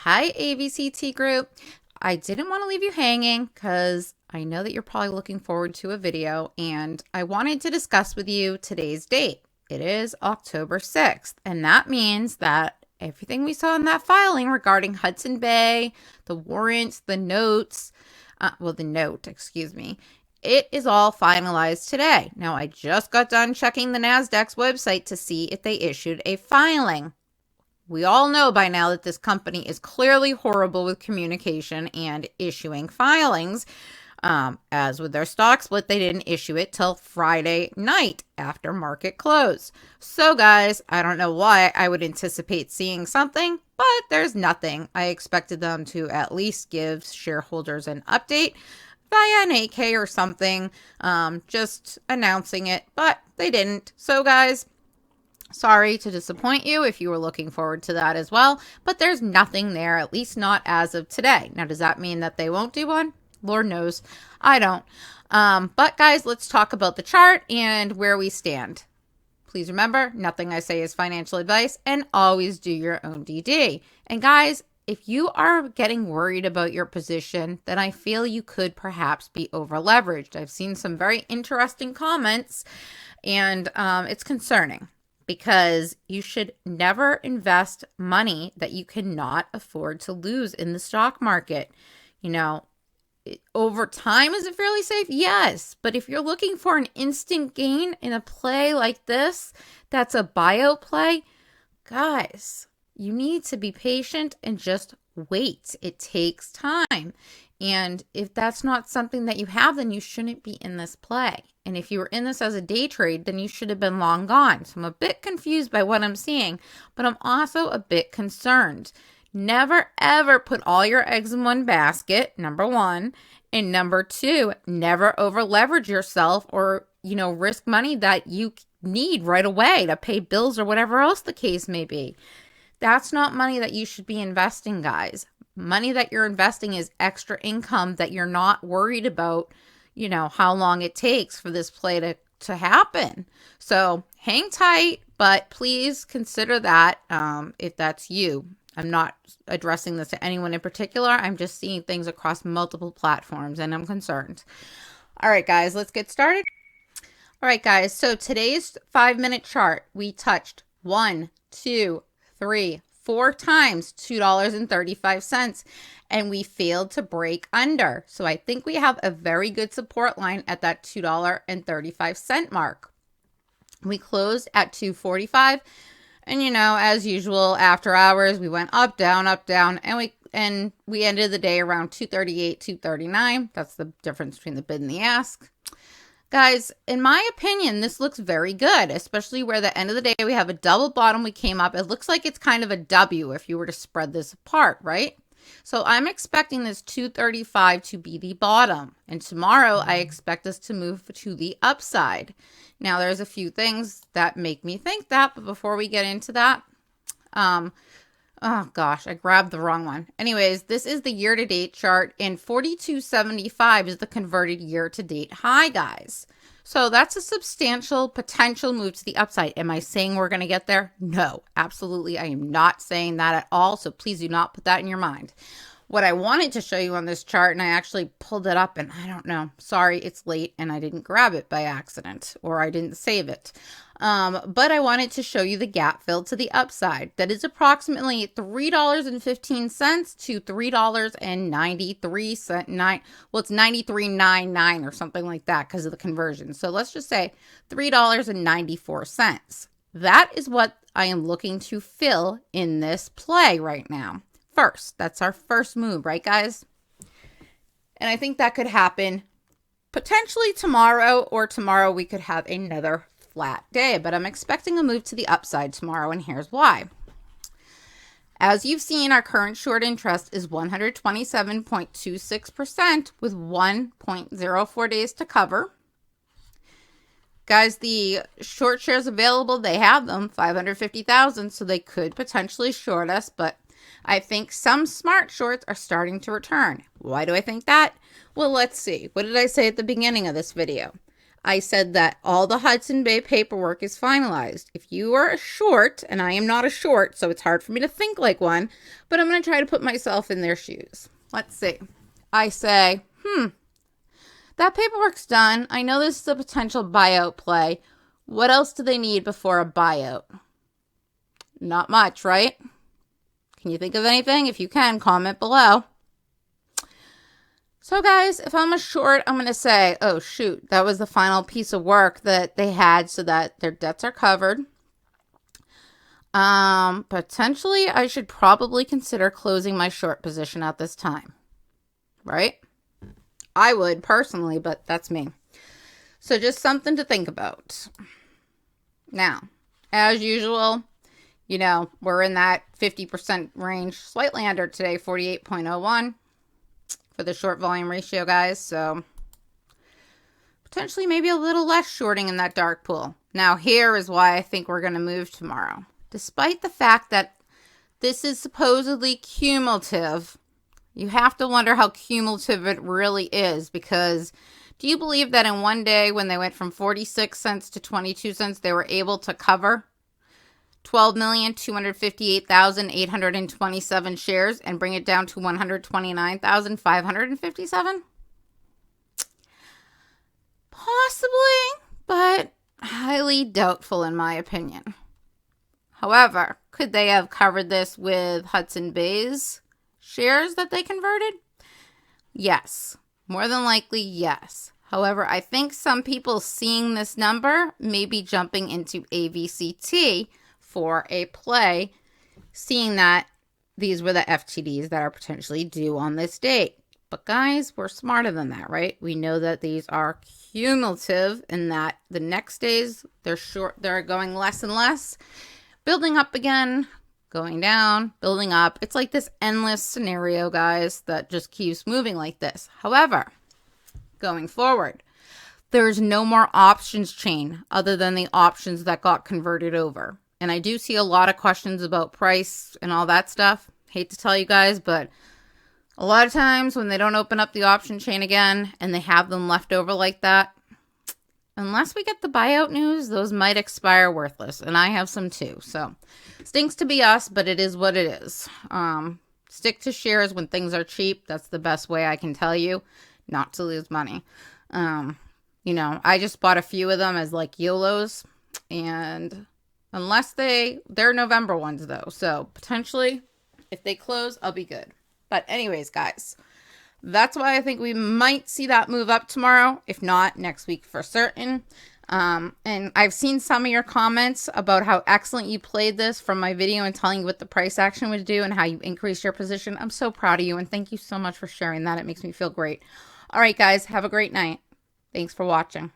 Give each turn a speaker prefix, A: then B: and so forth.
A: Hi, AVCT group. I didn't want to leave you hanging because I know that you're probably looking forward to a video, and I wanted to discuss with you today's date. It is October 6th, and that means that everything we saw in that filing regarding Hudson Bay, the warrants, the notes, the note, excuse me, it is all finalized today. Now, I just got done checking the NASDAQ's website to see if they issued a filing. We all know by now that this company is clearly horrible with communication and issuing filings. As with their stock split, they didn't issue it till Friday night after market close. So guys, I don't know why I would anticipate seeing something, but there's nothing. I expected them to at least give shareholders an update via an 8K or something, just announcing it, but they didn't. So guys, sorry to disappoint you if you were looking forward to that as well, but there's nothing there, at least not as of today. Now, does that mean that they won't do one? Lord knows. I don't. But guys, let's talk about the chart and where we stand. Please remember, nothing I say is financial advice, and always do your own DD. And guys, if you are getting worried about your position, then I feel you could perhaps be over leveraged. I've seen some very interesting comments, and it's concerning, because you should never invest money that you cannot afford to lose in the stock market. You know, over time, is it fairly safe? Yes. But if you're looking for an instant gain in a play like this, that's a bio play, guys, you need to be patient and just wait. It takes time. And if that's not something that you have, then you shouldn't be in this play. And if you were in this as a day trade, then you should have been long gone. So I'm a bit confused by what I'm seeing, but I'm also a bit concerned. Never, ever put all your eggs in one basket, number one. And number two, never over leverage yourself or, risk money that you need right away to pay bills or whatever else the case may be. That's not money that you should be investing, guys. Money that you're investing is extra income that you're not worried about, how long it takes for this play to happen. So hang tight, but please consider that if that's you. I'm not addressing this to anyone in particular. I'm just seeing things across multiple platforms, and I'm concerned. All right, guys, let's get started. All right, guys, so today's 5-minute chart, we touched 1, 2, 3, 4 times $2.35, and we failed to break under. So I think we have a very good support line at that $2.35 mark. We closed at $2.45, and as usual, after hours, we went up, down, and we ended the day around $2.38, $2.39. That's the difference between the bid and the ask. Guys, in my opinion, this looks very good, especially where the end of the day we have a double bottom. We came up. It looks like it's kind of a W if you were to spread this apart, right? So I'm expecting this 235 to be the bottom. And tomorrow I expect us to move to the upside. Now there's a few things that make me think that, but before we get into that, oh gosh, I grabbed the wrong one. Anyways, this is the year-to-date chart, and 42.75 is the converted year-to-date high, guys. So that's a substantial potential move to the upside. Am I saying we're going to get there? No, absolutely. I am not saying that at all. So please do not put that in your mind. What I wanted to show you on this chart, and I actually pulled it up, and I don't know. Sorry, it's late and I didn't grab it by accident, or I didn't save it. But I wanted to show you the gap fill to the upside. That is approximately $3.15 to $3.93. Well, it's 93.99 or something like that because of the conversion. So let's just say $3.94. That is what I am looking to fill in this play right now. First, that's our first move, right, guys? And I think that could happen potentially tomorrow, or tomorrow we could have another flat day, but I'm expecting a move to the upside tomorrow, and here's why. As you've seen, our current short interest is 127.26% with 1.04 days to cover. Guys, the short shares available, they have them, 550,000, so they could potentially short us, but I think some smart shorts are starting to return. Why do I think that? Well, let's see. What did I say at the beginning of this video? I said that all the Hudson Bay paperwork is finalized. If you are a short, and I am not a short, so it's hard for me to think like one, but I'm going to try to put myself in their shoes. Let's see. I say, that paperwork's done. I know this is a potential buyout play. What else do they need before a buyout? Not much, right? Can you think of anything? If you can, comment below. So guys, if I'm a short, I'm going to say, oh shoot, that was the final piece of work that they had so that their debts are covered. Potentially, I should probably consider closing my short position at this time, right? I would personally, but that's me. So just something to think about. Now, as usual, you know, we're in that 50% range, slightly under today, 48.01. For the short volume ratio, guys. So potentially maybe a little less shorting in that dark pool. Now here is why I think we're going to move tomorrow. Despite the fact that this is supposedly cumulative, you have to wonder how cumulative it really is, because do you believe that in one day when they went from 46 cents to 22 cents, they were able to cover 12,258,827 shares and bring it down to 129,557? Possibly, but highly doubtful in my opinion. However, could they have covered this with Hudson Bay's shares that they converted? Yes. More than likely, yes. However, I think some people seeing this number may be jumping into AVCT for a play, seeing that these were the FTDs that are potentially due on this date. But guys, we're smarter than that, right? We know that these are cumulative and that the next days they're going less and less, building up again, going down, building up. It's like this endless scenario, guys, that just keeps moving like this. However, going forward, there's no more options chain other than the options that got converted over. And I do see a lot of questions about price and all that stuff. Hate to tell you guys, but a lot of times when they don't open up the option chain again and they have them left over like that, unless we get the buyout news, those might expire worthless. And I have some too. So stinks to be us, but it is what it is. Stick to shares when things are cheap. That's the best way I can tell you not to lose money. You know, I just bought a few of them as like YOLOs, and unless they're November ones though. So potentially if they close, I'll be good. But anyways, guys, that's why I think we might see that move up tomorrow. If not, next week for certain. And I've seen some of your comments about how excellent you played this from my video and telling you what the price action would do and how you increased your position. I'm so proud of you, and thank you so much for sharing that. It makes me feel great. All right, guys, have a great night. Thanks for watching.